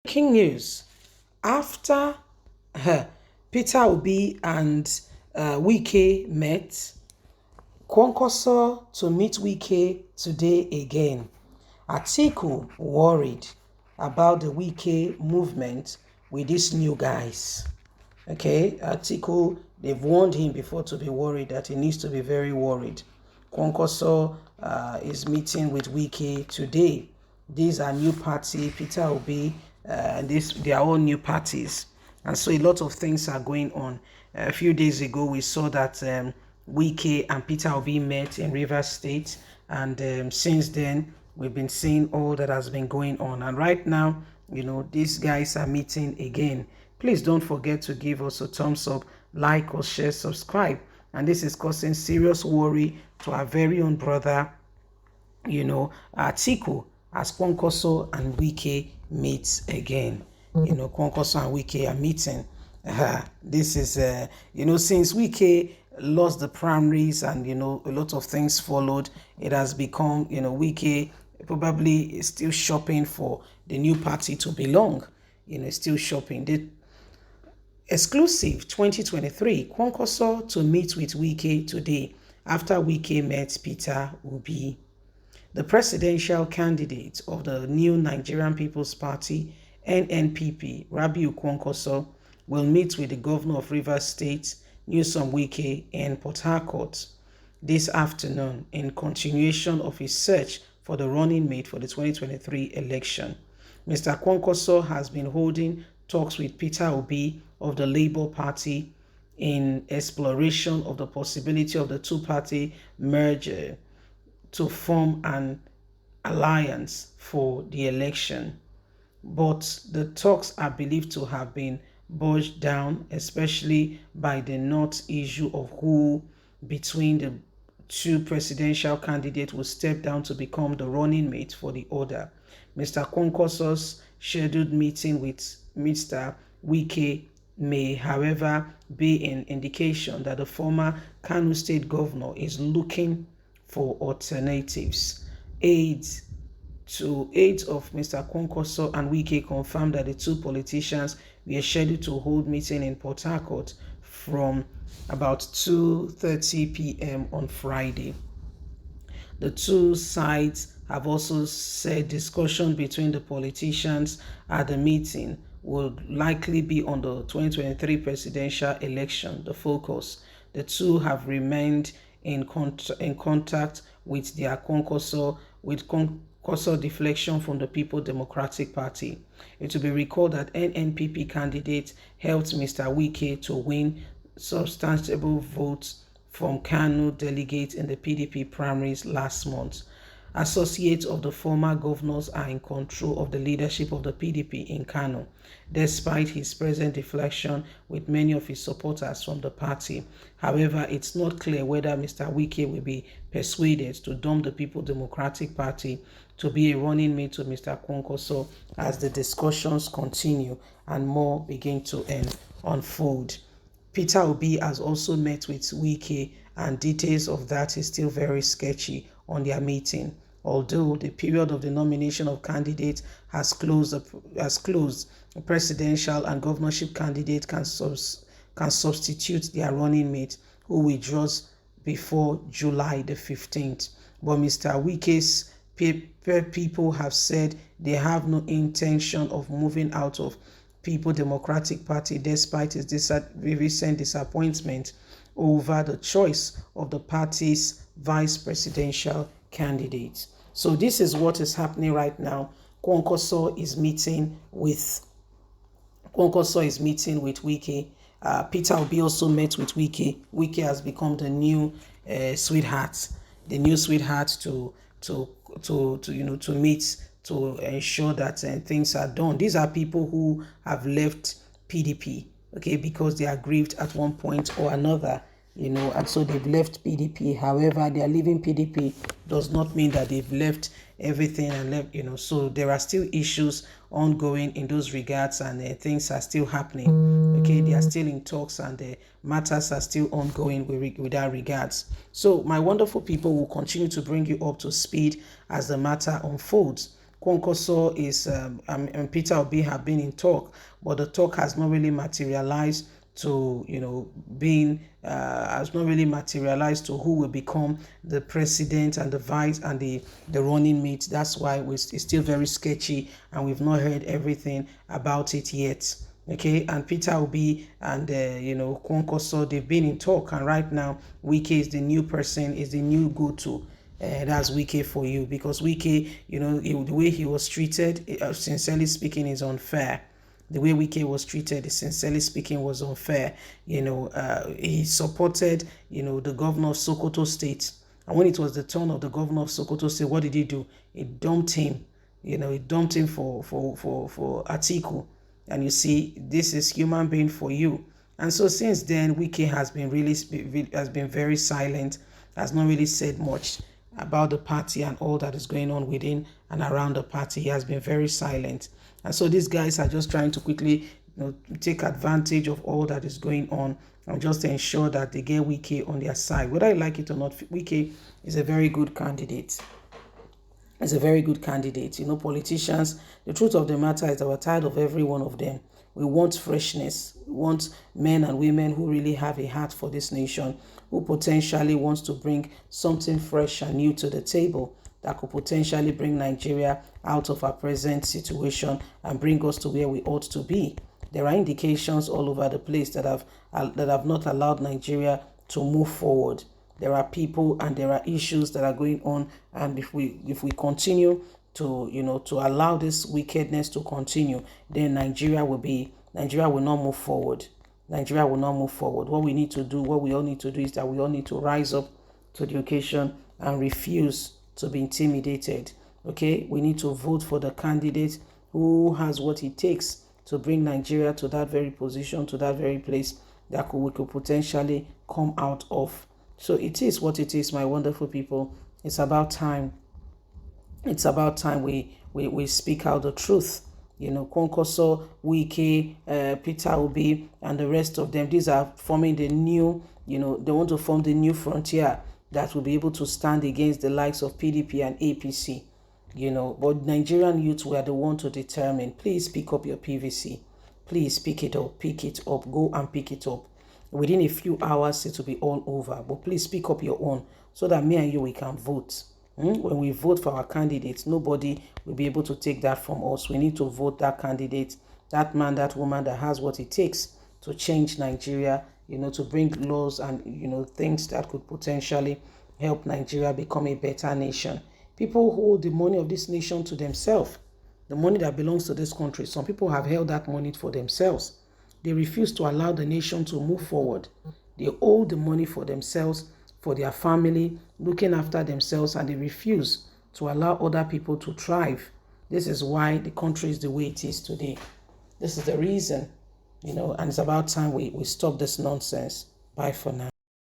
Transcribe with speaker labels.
Speaker 1: King news. After Peter Obi and Wike met, Kwankwaso to meet Wike today again. Atiku worried about the Wike movement with these new guys. Okay, Atiku, they've warned him before to be worried that he needs to be very worried. Kwankwaso is meeting with Wike today. These are new party, Peter Obi, and they are all new parties. And so a lot of things are going on. A few days ago, we saw that Wike and Peter Obi met in Rivers State. And since then, we've been seeing all that has been going on. And right now, these guys are meeting again. Please don't forget to give us a thumbs up, like or share, subscribe. And this is causing serious worry to our very own brother, Atiku, as Kwankwaso and Wike meet again. Kwankwaso and Wike are meeting. This is, since Wike lost the primaries and, a lot of things followed, it has become, Wike probably is still shopping for the new party to belong, still shopping. Exclusive 2023, Kwankwaso to meet with Wike today after Wike met Peter Obi. The presidential candidate of the new Nigerian People's Party, NNPP, Rabiu Kwankwaso, will meet with the governor of Rivers State, Nyesom Wike, in Port Harcourt this afternoon in continuation of his search for the running mate for the 2023 election. Mr. Kwankwaso has been holding talks with Peter Obi of the Labour Party in exploration of the possibility of the two-party merger to form an alliance for the election. But the talks are believed to have been bogged down, especially by the not issue of who between the two presidential candidates will step down to become the running mate for the other. Mr. Kwankwaso's scheduled meeting with Mr. Wike may, however, be an indication that the former Kano State governor is looking for alternatives. Aides of Mr. Kwankwaso and Wike confirmed that the two politicians were scheduled to hold meeting in Port Harcourt from about 2:30 p.m. on Friday. The two sides have also said discussion between the politicians at the meeting will likely be on the 2023 presidential election, the focus. The two have remained in contact with their Kwankwaso deflection from the People Democratic Party. It will be recalled that NNPP candidate helped Mr. Wike to win substantial votes from Kano delegates in the PDP primaries last month. Associates of the former governors are in control of the leadership of the PDP in Kano, despite his present deflection with many of his supporters from the party. However, it's not clear whether Mr. Wike will be persuaded to dump the People Democratic Party to be a running mate to Mr. Kwankwaso as the discussions continue and more begin to unfold. Peter Obi has also met with Wike, and details of that is still very sketchy on their meeting. Although the period of the nomination of candidates has closed, a presidential and governorship candidate can substitute their running mate who withdraws before July the 15th. But Mr. Wike's people have said they have no intention of moving out of People Democratic Party despite his recent disappointment over the choice of the party's vice presidential candidate. So this is what is happening right now. Kwankwaso is meeting with Wike. Peter Obi also met with Wike. Wike has become the new sweetheart to meet to ensure that things are done. These are people who have left PDP, okay, because they are grieved at one point or another, and so they've left PDP. However, they are leaving PDP does not mean that they've left everything and left, so there are still issues ongoing in those regards, and things are still happening. Okay, they are still in talks, and the matters are still ongoing with that regards. So my wonderful people will continue to bring you up to speed as the matter unfolds. Kwankwaso is and Peter Obi have been in talk, but the talk has not really materialized to, being has not really materialized to who will become the president and the vice and the running mate. That's why it's still very sketchy, and we've not heard everything about it yet. Okay, and Peter Obi and Kwankwaso, they've been in talk, and right now Wike is the new person, is the new go-to. That's Wike for you, because Wike, the way he was treated, sincerely speaking, is unfair. The way Wike was treated, sincerely speaking, was unfair. He supported, the governor of Sokoto State. And when it was the turn of the governor of Sokoto State, what did he do? He dumped him. He dumped him for Atiku. And you see, this is human being for you. And so since then, Wike has been very silent, has not really said much about the party and all that is going on within and around the party. He has been very silent. And so these guys are just trying to quickly take advantage of all that is going on and just ensure that they get Wike on their side. Whether I like it or not, Wike is a very good candidate. Is a very good candidate. Politicians, the truth of the matter is that we're tired of every one of them. We want freshness. We want men and women who really have a heart for this nation, who potentially wants to bring something fresh and new to the table that could potentially bring Nigeria out of our present situation and bring us to where we ought to be. There are indications all over the place that have not allowed Nigeria to move forward. There are people and there are issues that are going on, and if we continue to allow this wickedness to continue, then Nigeria will not move forward. Nigeria will not move forward. What we all need to do is that we all need to rise up to the occasion and refuse to be intimidated. Okay, we need to vote for the candidate who has what it takes to bring Nigeria to that very position, to that very place that we could potentially come out of. So it is what it is, my wonderful people. It's about time. It's about time we speak out the truth. Kwankwaso, Wike, Peter Obi, and the rest of them, these are forming the new, they want to form the new frontier that will be able to stand against the likes of PDP and APC. But Nigerian youth were the one to determine. Please pick up your PVC. Please pick it up, go and pick it up. Within a few hours, it will be all over. But please pick up your own so that me and you, we can vote. When we vote for our candidates, nobody will be able to take that from us. We need to vote that candidate, that man, that woman that has what it takes to change Nigeria, to bring laws and, things that could potentially help Nigeria become a better nation. People hold the money of this nation to themselves, the money that belongs to this country. Some people have held that money for themselves. They refuse to allow the nation to move forward. They hold the money for themselves, for their family, looking after themselves, and they refuse to allow other people to thrive. This is why the country is the way it is today. This is the reason, and it's about time we stop this nonsense. Bye for now.